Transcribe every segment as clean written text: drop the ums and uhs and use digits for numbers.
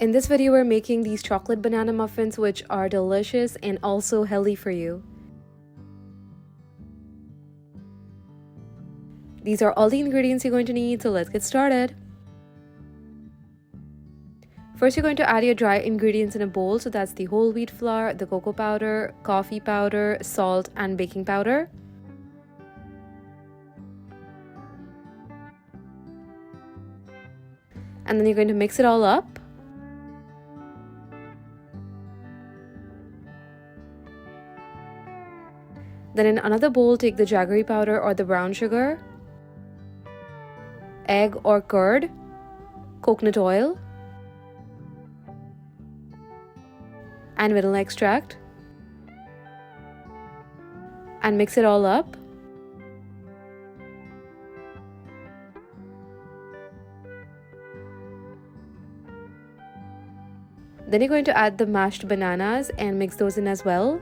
In this video, we're making these chocolate banana muffins, which are delicious and also healthy for you. These are all the ingredients you're going to need, so let's get started. First, you're going to add your dry ingredients in a bowl. So that's the whole wheat flour, the cocoa powder, coffee powder, salt, and baking powder. And then you're going to mix it all up. Then in another bowl, take the jaggery powder or the brown sugar, egg or curd, coconut oil, and vanilla extract, and mix it all up. Then you're going to add the mashed bananas and mix those in as well.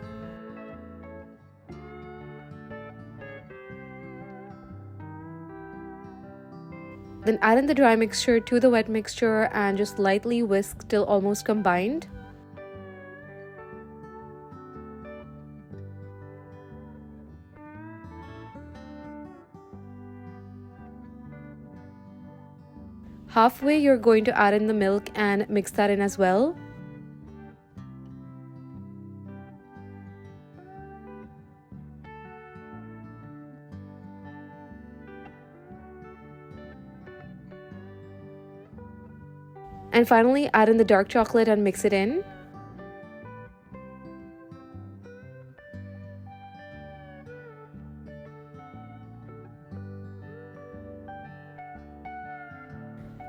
Then add in the dry mixture to the wet mixture and just lightly whisk till almost combined. Halfway, you're going to add in the milk and mix that in as well. And finally, add in the dark chocolate and mix it in.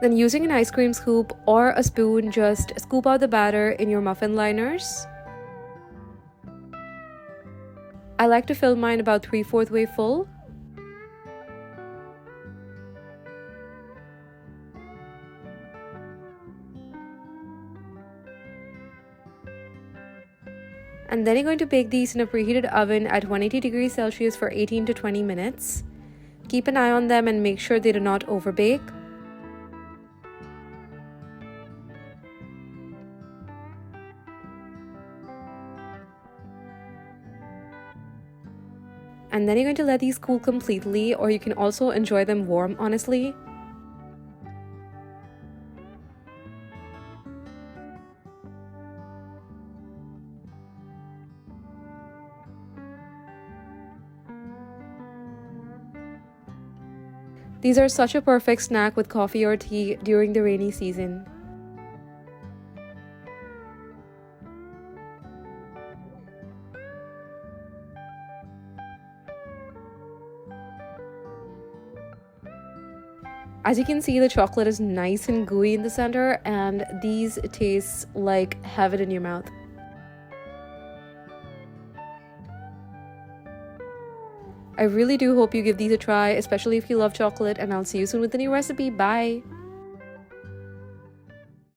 Then using an ice cream scoop or a spoon, just scoop out the batter in your muffin liners. I like to fill mine about 3/4 way full. And then you're going to bake these in a preheated oven at 180 degrees Celsius for 18 to 20 minutes. Keep an eye on them and make sure they do not overbake. And then you're going to let these cool completely, or you can also enjoy them warm, honestly. These are such a perfect snack with coffee or tea during the rainy season. As you can see, the chocolate is nice and gooey in the center, and these taste like heaven in your mouth. I really do hope you give these a try, especially if you love chocolate, and I'll see you soon with a new recipe. Bye!